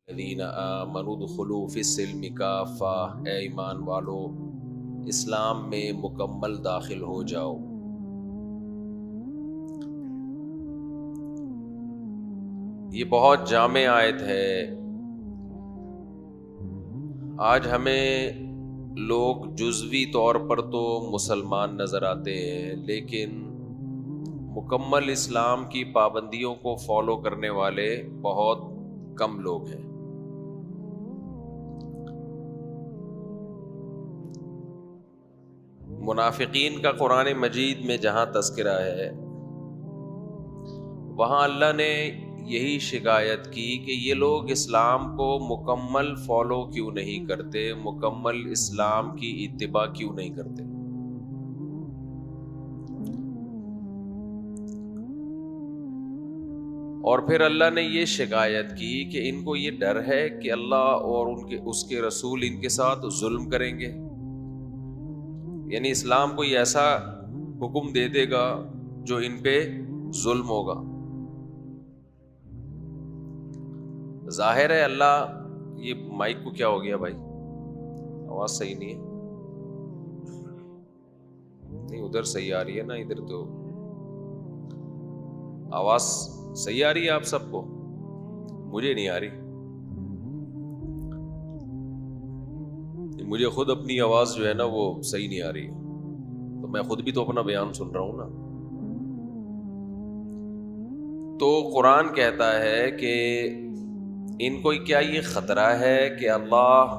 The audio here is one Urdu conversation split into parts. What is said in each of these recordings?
الذین آمنوا ادخلوا فی السلم کافہ، اے ایمان والو اسلام میں مکمل داخل ہو جاؤ۔ یہ بہت جامع آیت ہے۔ آج ہمیں لوگ جزوی طور پر تو مسلمان نظر آتے ہیں، لیکن مکمل اسلام کی پابندیوں کو فالو کرنے والے بہت کم لوگ ہیں۔ منافقین کا قرآن مجید میں جہاں تذکرہ ہے، وہاں اللہ نے یہی شکایت کی کہ یہ لوگ اسلام کو مکمل فالو کیوں نہیں کرتے، مکمل اسلام کی اتباع کیوں نہیں کرتے۔ اور پھر اللہ نے یہ شکایت کی کہ ان کو یہ ڈر ہے کہ اللہ اور اس کے رسول ان کے ساتھ ظلم کریں گے، یعنی اسلام کوئی ایسا حکم دے دے گا جو ان پہ ظلم ہوگا۔ ظاہر ہے اللہ، یہ مائک کو کیا ہو گیا بھائی؟ آواز صحیح نہیں ہے؟ نہیں ادھر صحیح آ رہی ہے نا، ادھر تو آواز صحیح آ رہی ہے آپ سب کو، مجھے نہیں آ رہی۔ مجھے خود اپنی آواز جو ہے نا وہ صحیح نہیں آ رہی ہے، تو میں خود بھی تو اپنا بیان سن رہا ہوں نا۔ تو قرآن کہتا ہے کہ ان کو کیا یہ خطرہ ہے کہ اللہ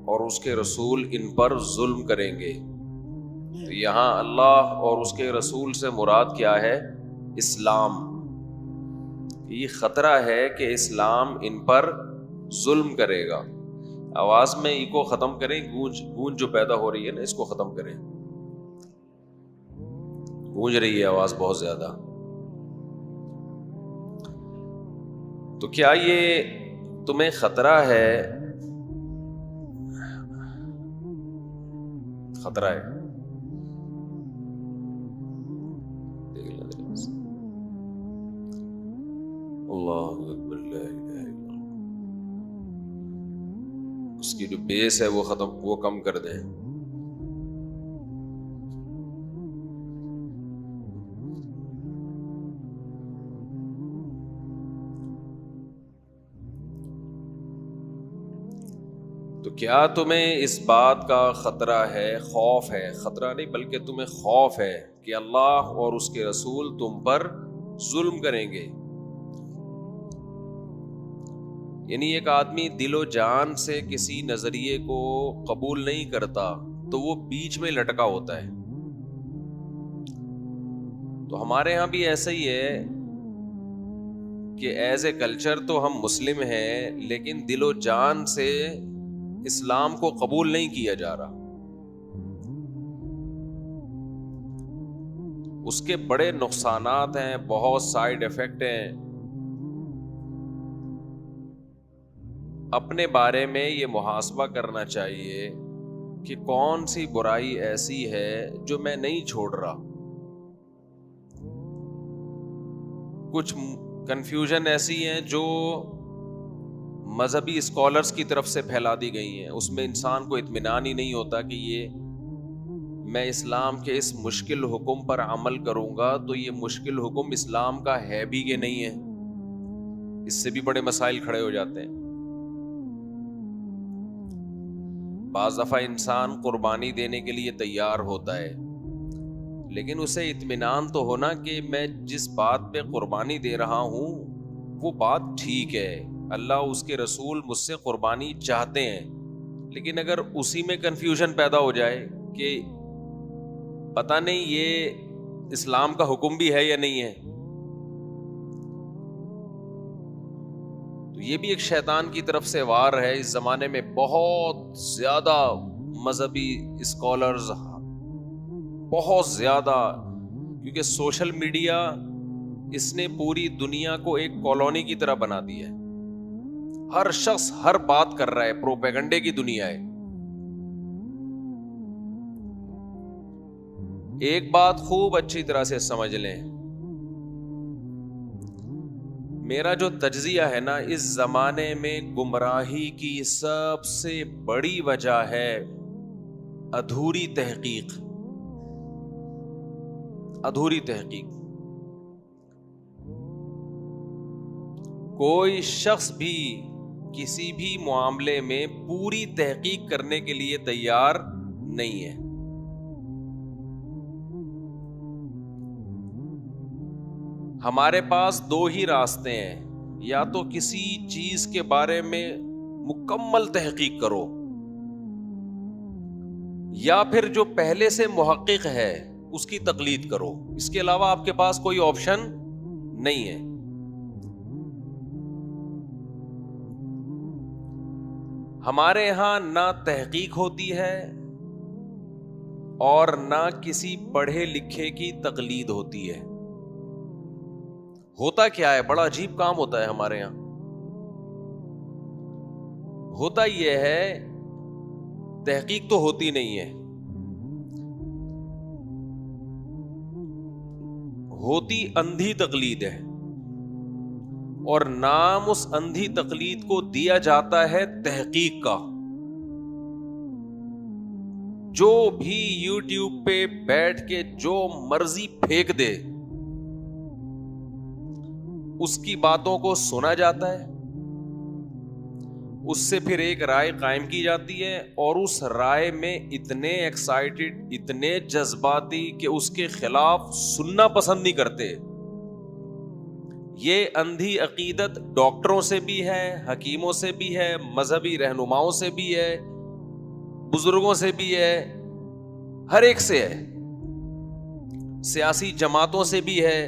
اور اس کے رسول ان پر ظلم کریں گے؟ تو یہاں اللہ اور اس کے رسول سے مراد کیا ہے؟ اسلام۔ یہ خطرہ ہے کہ اسلام ان پر ظلم کرے گا۔ آواز میں ایکو ختم کریں، گونج جو پیدا ہو رہی ہے نا اس کو ختم کریں، گونج رہی ہے آواز بہت زیادہ۔ تو کیا یہ تمہیں خطرہ ہے؟ خطرہ ہے، اللہ اکبر، لا الہ الا اللہ۔ اس کی جو بیس ہے وہ کم کر دیں۔ تو کیا تمہیں اس بات کا خطرہ ہے، خوف ہے، خطرہ نہیں بلکہ تمہیں خوف ہے کہ اللہ اور اس کے رسول تم پر ظلم کریں گے؟ یعنی ایک آدمی دل و جان سے کسی نظریے کو قبول نہیں کرتا تو وہ بیچ میں لٹکا ہوتا ہے۔ تو ہمارے ہاں بھی ایسا ہی ہے کہ ایز اے کلچر تو ہم مسلم ہیں، لیکن دل و جان سے اسلام کو قبول نہیں کیا جا رہا۔ اس کے بڑے نقصانات ہیں، بہت سائیڈ ایفیکٹ ہیں۔ اپنے بارے میں یہ محاسبہ کرنا چاہیے کہ کون سی برائی ایسی ہے جو میں نہیں چھوڑ رہا۔ کچھ کنفیوژن ایسی ہیں جو مذہبی اسکالرز کی طرف سے پھیلا دی گئی ہیں، اس میں انسان کو اطمینان ہی نہیں ہوتا کہ یہ میں اسلام کے اس مشکل حکم پر عمل کروں گا تو یہ مشکل حکم اسلام کا ہے بھی کہ نہیں ہے۔ اس سے بھی بڑے مسائل کھڑے ہو جاتے ہیں۔ بعض دفعہ انسان قربانی دینے کے لیے تیار ہوتا ہے، لیکن اسے اطمینان تو ہونا کہ میں جس بات پہ قربانی دے رہا ہوں وہ بات ٹھیک ہے، اللہ اس کے رسول مجھ سے قربانی چاہتے ہیں۔ لیکن اگر اسی میں کنفیوژن پیدا ہو جائے کہ پتہ نہیں یہ اسلام کا حکم بھی ہے یا نہیں ہے، تو یہ بھی ایک شیطان کی طرف سے وار ہے۔ اس زمانے میں بہت زیادہ مذہبی اسکالرز، بہت زیادہ، کیونکہ سوشل میڈیا اس نے پوری دنیا کو ایک کالونی کی طرح بنا دی ہے۔ ہر شخص ہر بات کر رہا ہے، پروپیگنڈے کی دنیا ہے۔ ایک بات خوب اچھی طرح سے سمجھ لیں، میرا جو تجزیہ ہے نا، اس زمانے میں گمراہی کی سب سے بڑی وجہ ہے ادھوری تحقیق. ادھوری تحقیق. کوئی شخص بھی کسی بھی معاملے میں پوری تحقیق کرنے کے لیے تیار نہیں ہے. ہمارے پاس دو ہی راستے ہیں، یا تو کسی چیز کے بارے میں مکمل تحقیق کرو، یا پھر جو پہلے سے محقق ہے اس کی تقلید کرو. اس کے علاوہ آپ کے پاس کوئی آپشن نہیں ہے. ہمارے یہاں نہ تحقیق ہوتی ہے اور نہ کسی پڑھے لکھے کی تقلید ہوتی ہے. ہوتا کیا ہے؟ بڑا عجیب کام ہوتا ہے ہمارے یہاں. ہوتا یہ ہے، تحقیق تو ہوتی نہیں ہے، ہوتی اندھی تقلید ہے، اور نام اس اندھی تقلید کو دیا جاتا ہے تحقیق کا. جو بھی یوٹیوب پہ بیٹھ کے جو مرضی پھینک دے، اس کی باتوں کو سنا جاتا ہے، اس سے پھر ایک رائے قائم کی جاتی ہے، اور اس رائے میں اتنے ایکسائٹڈ، اتنے جذباتی کہ اس کے خلاف سننا پسند نہیں کرتے. یہ اندھی عقیدت ڈاکٹروں سے بھی ہے، حکیموں سے بھی ہے، مذہبی رہنماؤں سے بھی ہے، بزرگوں سے بھی ہے، ہر ایک سے ہے. سیاسی جماعتوں سے بھی ہے،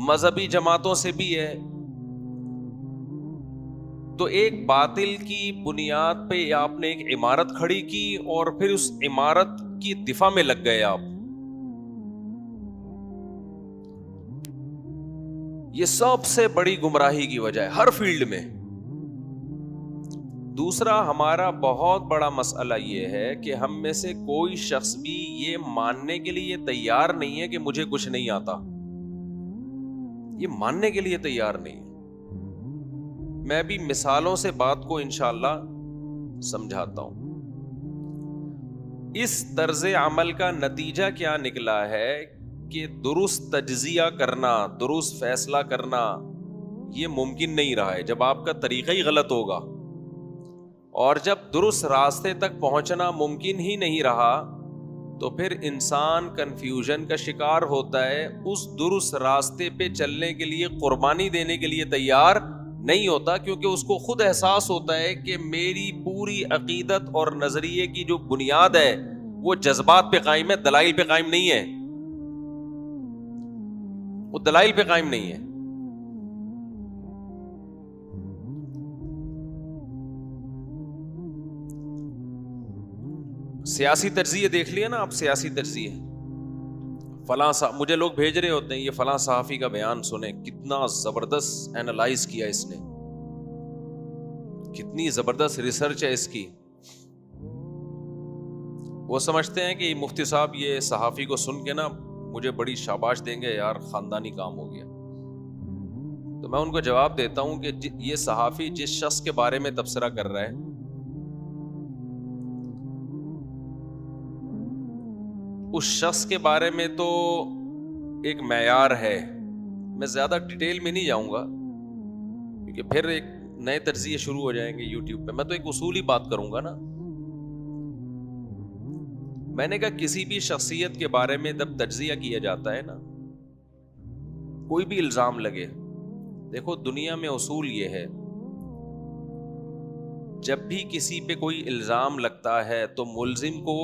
مذہبی جماعتوں سے بھی ہے. تو ایک باطل کی بنیاد پہ آپ نے ایک عمارت کھڑی کی اور پھر اس عمارت کی دفاع میں لگ گئے آپ. یہ سب سے بڑی گمراہی کی وجہ ہے ہر فیلڈ میں. دوسرا، ہمارا بہت بڑا مسئلہ یہ ہے کہ ہم میں سے کوئی شخص بھی یہ ماننے کے لیے تیار نہیں ہے کہ مجھے کچھ نہیں آتا. یہ ماننے کے لیے تیار نہیں ہے. میں بھی مثالوں سے بات کو انشاءاللہ سمجھاتا ہوں. اس طرز عمل کا نتیجہ کیا نکلا ہے کہ درست تجزیہ کرنا، درست فیصلہ کرنا یہ ممکن نہیں رہا ہے جب آپ کا طریقہ ہی غلط ہوگا. اور جب درست راستے تک پہنچنا ممکن ہی نہیں رہا تو پھر انسان کنفیوژن کا شکار ہوتا ہے. اس درست راستے پہ چلنے کے لیے، قربانی دینے کے لیے تیار نہیں ہوتا، کیونکہ اس کو خود احساس ہوتا ہے کہ میری پوری عقیدت اور نظریے کی جو بنیاد ہے وہ جذبات پہ قائم ہے، دلائل پہ قائم نہیں ہے. وہ دلائل پہ قائم نہیں ہے. سیاسی تجزیے دیکھ لیا نا آپ، سیاسی تجزیے، فلاں مجھے لوگ بھیج رہے ہوتے ہیں یہ فلاں صحافی کا بیان سنیں، کتنا زبردست اینالائز کیا اس نے، کتنی زبردست ریسرچ ہے اس کی. وہ سمجھتے ہیں کہ مفتی صاحب یہ صحافی کو سن کے نا مجھے بڑی شاباش دیں گے، یار خاندانی کام ہو گیا. تو میں ان کو جواب دیتا ہوں کہ یہ صحافی جس شخص کے بارے میں تبصرہ کر رہا ہے اس شخص کے بارے میں تو ایک معیار ہے. میں زیادہ ڈیٹیل میں نہیں جاؤں گا کیونکہ پھر ایک نئے تجزیے شروع ہو جائیں گے یوٹیوب پہ. میں تو ایک اصولی بات کروں گا نا. میں نے کہا کسی بھی شخصیت کے بارے میں جب تجزیہ کیا جاتا ہے نا، کوئی بھی الزام لگے، دیکھو دنیا میں اصول یہ ہے، جب بھی کسی پہ کوئی الزام لگتا ہے تو ملزم کو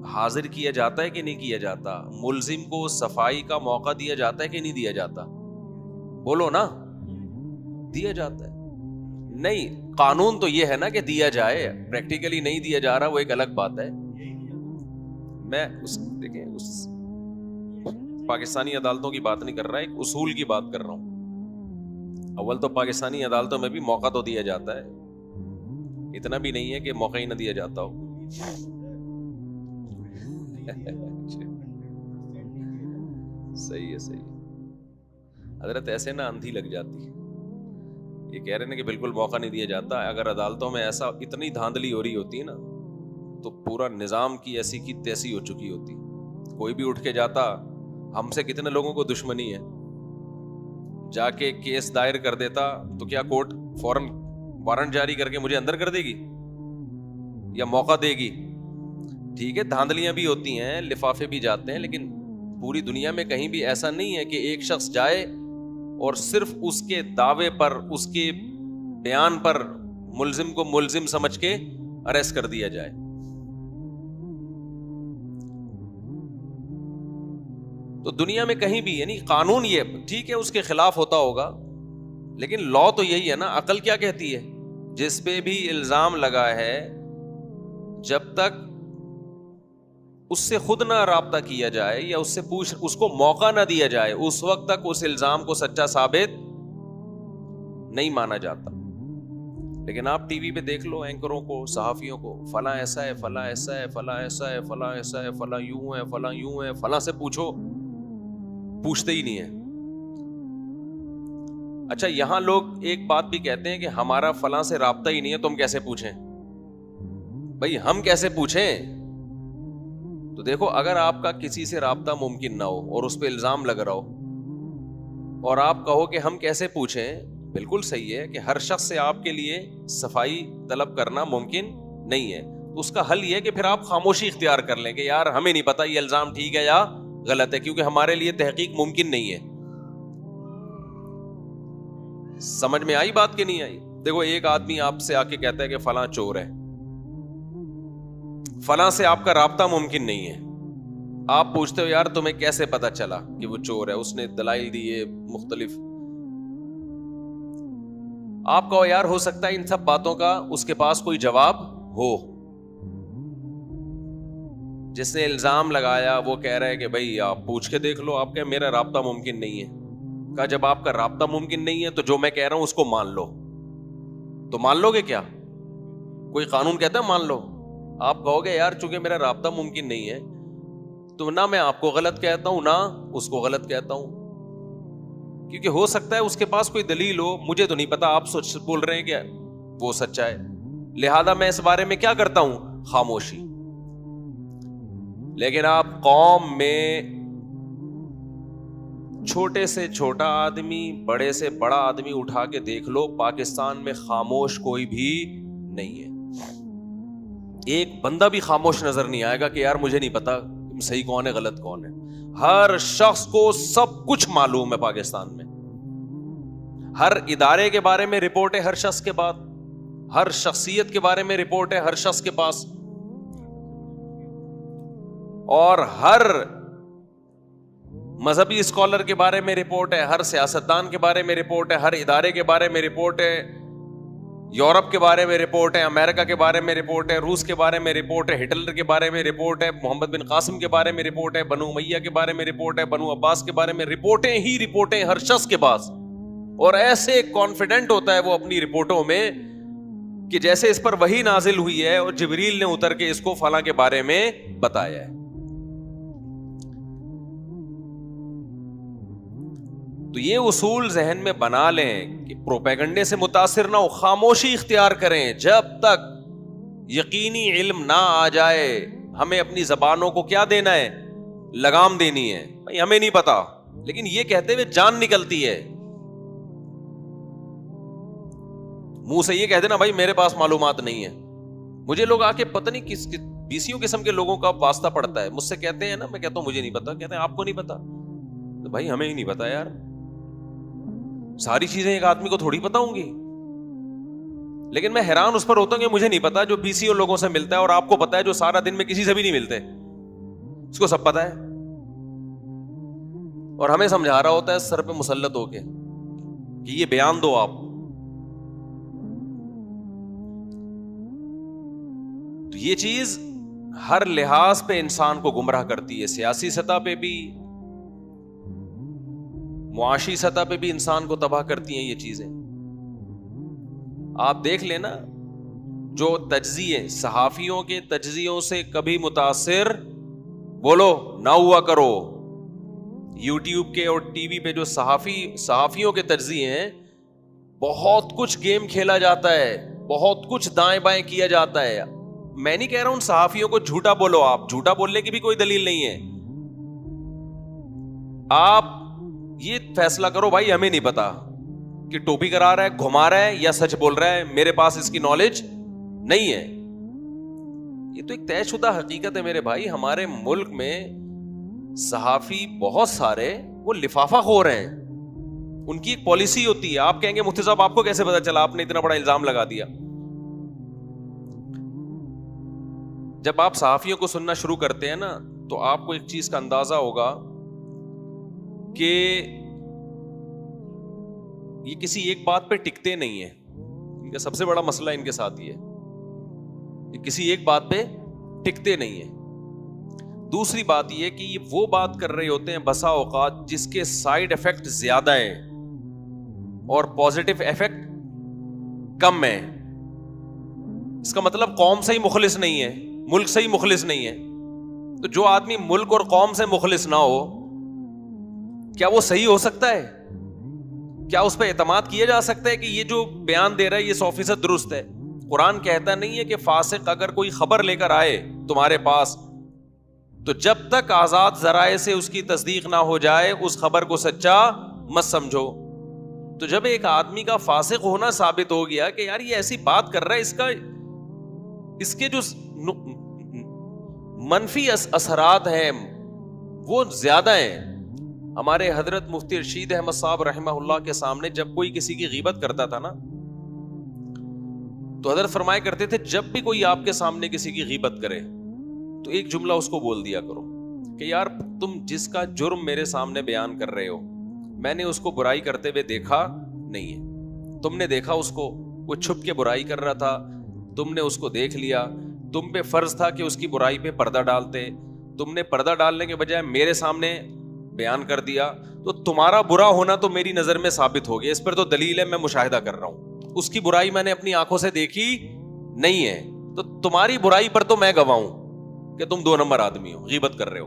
حاضر کیا جاتا ہے کہ نہیں کیا جاتا؟ ملزم کو صفائی کا موقع دیا جاتا ہے کہ نہیں دیا جاتا؟ بولو نا. دیا جاتا ہے. نہیں، قانون تو یہ ہے نا کہ دیا جائے، پریکٹیکلی نہیں دیا جا رہا وہ ایک الگ بات ہے. میں دیکھیں اس پاکستانی عدالتوں کی بات نہیں کر رہا، ایک اصول کی بات کر رہا ہوں. اول تو پاکستانی عدالتوں میں بھی موقع تو دیا جاتا ہے، اتنا بھی نہیں ہے کہ موقع ہی نہ دیا جاتا ہو. صحیح ہے، صحیح. حضرت ایسے نا اندھی لگ جاتی ہے. یہ کہہ رہے ہیں کہ بالکل موقع نہیں دیا جاتا. اگر عدالتوں میں ایسا اتنی دھاندلی ہو رہی ہوتی ہے نا تو پورا نظام کی ایسی کی تیسی ہو چکی ہوتی. کوئی بھی اٹھ کے جاتا, ہم سے کتنے لوگوں کو دشمنی ہے, جا کے کیس دائر کر دیتا تو کیا کورٹ فوراً وارنٹ جاری کر کے مجھے اندر کر دے گی یا موقع دے گی؟ ٹھیک ہے, دھاندلیاں بھی ہوتی ہیں, لفافے بھی جاتے ہیں, لیکن پوری دنیا میں کہیں بھی ایسا نہیں ہے کہ ایک شخص جائے اور صرف اس کے دعوے پر, اس کے بیان پر ملزم کو ملزم سمجھ کے اریسٹ کر دیا جائے. تو دنیا میں کہیں بھی, یعنی قانون یہ ٹھیک ہے اس کے خلاف ہوتا ہوگا, لیکن لا تو یہی ہے نا. عقل کیا کہتی ہے؟ جس پہ بھی الزام لگا ہے جب تک اس سے خود نہ رابطہ کیا جائے یا اس سے اس کو موقع نہ دیا جائے, اس وقت تک اس الزام کو سچا ثابت نہیں مانا جاتا. لیکن آپ ٹی وی پہ دیکھ لو اینکروں کو, صحافیوں کو, فلاں ایسا ہے, فلاں ایسا ہے, فلاں ایسا ہے, فلاں ایسا ہے, فلاں یوں ہے, فلاں یوں ہے, فلاں سے پوچھو, پوچھتے ہی نہیں ہے. اچھا, یہاں لوگ ایک بات بھی کہتے ہیں کہ ہمارا فلاں سے رابطہ ہی نہیں ہے, تم کیسے پوچھیں؟ بھائی ہم کیسے پوچھیں؟ تو دیکھو, اگر آپ کا کسی سے رابطہ ممکن نہ ہو اور اس پہ الزام لگ رہا ہو اور آپ کہو کہ ہم کیسے پوچھیں, بالکل صحیح ہے کہ ہر شخص سے آپ کے لیے صفائی طلب کرنا ممکن نہیں ہے. اس کا حل یہ ہے کہ پھر آپ خاموشی اختیار کر لیں کہ یار ہمیں نہیں پتا یہ الزام ٹھیک ہے یا غلط ہے, کیونکہ ہمارے لیے تحقیق ممکن نہیں ہے. سمجھ میں آئی بات کہ نہیں آئی؟ دیکھو, ایک آدمی آپ سے آ کے کہتا ہے کہ فلاں چور ہے, فلاں سے آپ کا رابطہ ممکن نہیں ہے. آپ پوچھتے ہو یار تمہیں کیسے پتا چلا کہ وہ چور ہے؟ اس نے دلائل دیے مختلف. آپ کہو یار ہو سکتا ہے ان سب باتوں کا اس کے پاس کوئی جواب ہو. جس نے الزام لگایا وہ کہہ رہا ہے کہ بھائی آپ پوچھ کے دیکھ لو. آپ کہہ میرا رابطہ ممکن نہیں ہے. کہا جب آپ کا رابطہ ممکن نہیں ہے تو جو میں کہہ رہا ہوں اس کو مان لو. تو مان لو گے کیا؟ کوئی قانون کہتا ہے مان لو؟ آپ کہو گے یار چونکہ میرا رابطہ ممکن نہیں ہے تو نہ میں آپ کو غلط کہتا ہوں نہ اس کو غلط کہتا ہوں, کیونکہ ہو سکتا ہے اس کے پاس کوئی دلیل ہو, مجھے تو نہیں پتا. آپ سچ بول رہے ہیں کہ وہ سچا ہے, لہذا میں اس بارے میں کیا کرتا ہوں؟ خاموشی. لیکن آپ قوم میں چھوٹے سے چھوٹا آدمی, بڑے سے بڑا آدمی اٹھا کے دیکھ لو, پاکستان میں خاموش کوئی بھی نہیں ہے. ایک بندہ بھی خاموش نظر نہیں آئے گا کہ یار مجھے نہیں پتا صحیح کون ہے غلط کون ہے. ہر شخص کو سب کچھ معلوم ہے پاکستان میں. ہر ادارے کے بارے میں رپورٹ ہے ہر شخص کے بعد, ہر شخصیت کے بارے میں رپورٹ ہے ہر شخص کے پاس, اور ہر مذہبی اسکالر کے بارے میں رپورٹ ہے, ہر سیاستدان کے بارے میں رپورٹ ہے, ہر ادارے کے بارے میں رپورٹ ہے, یورپ کے بارے میں رپورٹ ہے, امریکہ کے بارے میں رپورٹ ہے, روس کے بارے میں رپورٹ ہے, ہٹلر کے بارے میں رپورٹ ہے, محمد بن قاسم کے بارے میں رپورٹ ہے, بنو امیہ کے بارے میں رپورٹ ہے, بنو عباس کے بارے میں رپورٹیں ہی رپورٹیں ہر شخص کے پاس. اور ایسے کانفیڈنٹ ہوتا ہے وہ اپنی رپورٹوں میں کہ جیسے اس پر وحی نازل ہوئی ہے اور جبریل نے اتر کے اس کو فلاں کے بارے میں بتایا ہے. تو یہ اصول ذہن میں بنا لیں کہ پروپیگنڈے سے متاثر نہ ہو, خاموشی اختیار کریں جب تک یقینی علم نہ آ جائے. ہمیں اپنی زبانوں کو کیا دینا ہے؟ لگام دینی ہے. بھائی ہمیں نہیں پتا, لیکن یہ کہتے ہوئے جان نکلتی ہے. منہ سے یہ کہہ دینا بھائی میرے پاس معلومات نہیں ہے. مجھے لوگ آ کے پتہ نہیں کس بیسیوں قسم کے لوگوں کا واسطہ پڑتا ہے, مجھ سے کہتے ہیں نا, میں کہتا ہوں مجھے نہیں پتا, کہتے ہیں آپ کو نہیں پتا. تو بھائی ہمیں ہی نہیں پتا یار, ساری چیزیں ایک آدمی کو تھوڑی پتا ہوں گی. لیکن میں حیران اس پر ہوتا ہوں کہ مجھے نہیں پتا جو 20 لوگوں سے ملتا ہے, اور آپ کو پتا ہے جو سارا دن میں کسی سے بھی نہیں ملتے, اس کو سب پتا ہے, اور ہمیں سمجھا رہا ہوتا ہے سر پہ مسلط ہو کے کہ یہ بیان دو آپ. تو یہ چیز ہر لحاظ پہ انسان کو گمراہ کرتی ہے, سیاسی سطح پہ بھی, معاشی سطح پہ بھی انسان کو تباہ کرتی ہیں یہ چیزیں. آپ دیکھ لینا جو تجزیے, صحافیوں کے تجزیوں سے کبھی متاثر بولو نہ ہوا کرو. یوٹیوب کے اور ٹی وی پہ جو صحافیوں کے تجزیے ہیں بہت کچھ گیم کھیلا جاتا ہے, بہت کچھ دائیں بائیں کیا جاتا ہے. میں نہیں کہہ رہا ہوں صحافیوں کو جھوٹا بولو, آپ جھوٹا بولنے کی بھی کوئی دلیل نہیں ہے. آپ یہ فیصلہ کرو بھائی, ہمیں نہیں پتا کہ ٹوپی کرا رہا ہے, گھما رہا ہے یا سچ بول رہا ہے, میرے پاس اس کی نالج نہیں ہے. یہ تو ایک طے شدہ حقیقت ہے میرے بھائی. ہمارے ملک میں صحافی بہت سارے وہ لفافہ خور ہیں, ان کی ایک پالیسی ہوتی ہے. آپ کہیں گے مفتی صاحب آپ کو کیسے پتا چلا, آپ نے اتنا بڑا الزام لگا دیا. جب آپ صحافیوں کو سننا شروع کرتے ہیں نا تو آپ کو ایک چیز کا اندازہ ہوگا کہ یہ کسی ایک بات پہ ٹکتے نہیں ہیں. ان کا سب سے بڑا مسئلہ ان کے ساتھ یہ ہے, یہ کسی ایک بات پہ ٹکتے نہیں ہیں. دوسری بات یہ کہ یہ وہ بات کر رہے ہوتے ہیں بسا اوقات جس کے سائیڈ ایفیکٹ زیادہ ہیں اور پازیٹیو ایفیکٹ کم ہے. اس کا مطلب قوم سے ہی مخلص نہیں ہے, ملک سے ہی مخلص نہیں ہے. تو جو آدمی ملک اور قوم سے مخلص نہ ہو, کیا وہ صحیح ہو سکتا ہے؟ کیا اس پہ اعتماد کیا جا سکتا ہے کہ یہ جو بیان دے رہا ہے یہ 100% درست ہے؟ قرآن کہتا نہیں ہے کہ فاسق اگر کوئی خبر لے کر آئے تمہارے پاس تو جب تک آزاد ذرائع سے اس کی تصدیق نہ ہو جائے اس خبر کو سچا مت سمجھو. تو جب ایک آدمی کا فاسق ہونا ثابت ہو گیا کہ یار یہ ایسی بات کر رہا ہے, اس کے جو منفی اثرات ہیں وہ زیادہ ہیں. ہمارے حضرت مفتی رشید احمد صاحب رحمہ اللہ کے سامنے جب کوئی کسی کی غیبت کرتا تھا نا تو حضرت فرمایا کرتے تھے جب بھی کوئی آپ کے سامنے کسی کی غیبت کرے تو ایک جملہ اس کو بول دیا کرو کہ یار تم جس کا جرم میرے سامنے بیان کر رہے ہو میں نے اس کو برائی کرتے ہوئے دیکھا نہیں ہے. تم نے دیکھا اس کو, وہ چھپ کے برائی کر رہا تھا, تم نے اس کو دیکھ لیا, تم پہ فرض تھا کہ اس کی برائی پہ پردہ ڈالتے, تم نے پردہ ڈالنے کے بجائے میرے سامنے بیان کر دیا, تو تمہارا برا ہونا تو میری نظر میں ثابت ہو گیا. اس پر تو دلیل ہے, میں مشاہدہ کر رہا ہوں, اس کی برائی میں نے اپنی آنکھوں سے دیکھی نہیں ہے, تو تمہاری برائی پر تو میں گواہ ہوں کہ تم 2 نمبر آدمی ہو, غیبت کر رہے ہو.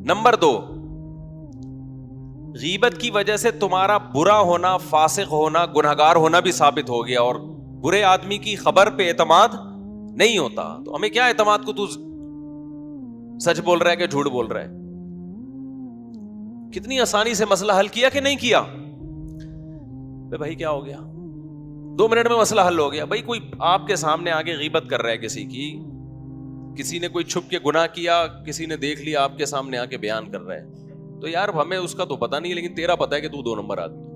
نمبر 2, غیبت کی وجہ سے تمہارا برا ہونا, فاسق ہونا, گنہگار ہونا بھی ثابت ہو گیا, اور برے آدمی کی خبر پہ اعتماد نہیں ہوتا. تو ہمیں کیا اعتماد کو تو سچ بول رہا ہے کہ جھوٹ بول رہا ہے؟ کتنی آسانی سے مسئلہ حل کیا کہ نہیں کیا؟ بھائی کیا ہو گیا, 2 منٹ میں مسئلہ حل ہو گیا. بھائی کوئی آپ کے سامنے آگے غیبت کر رہا ہے کسی کی, کسی نے کوئی چھپ کے گناہ کیا, کسی نے دیکھ لیا آپ کے سامنے آ کے بیان کر رہا ہے, تو یار ہمیں اس کا تو پتا نہیں لیکن تیرا پتا ہے کہ تو 2 نمبر آدمی.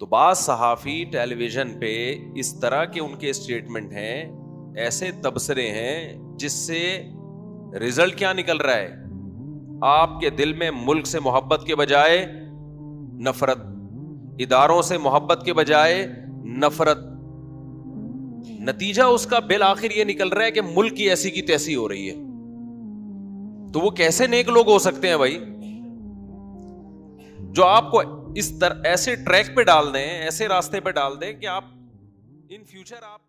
تو بعض صحافی ٹیلی ویژن پہ اس طرح کے ان کے اسٹیٹمنٹ ہیں, ایسے تبصرے ہیں جس سے رزلٹ کیا نکل رہا ہے, آپ کے دل میں ملک سے محبت کے بجائے نفرت, اداروں سے محبت کے بجائے نفرت. نتیجہ اس کا بالآخر یہ نکل رہا ہے کہ ملک کی ایسی کی تیسی ہو رہی ہے. تو وہ کیسے نیک لوگ ہو سکتے ہیں بھائی جو آپ کو اس طرح ایسے ٹریک پہ ڈال دیں, ایسے راستے پہ ڈال دیں کہ آپ ان فیوچر آپ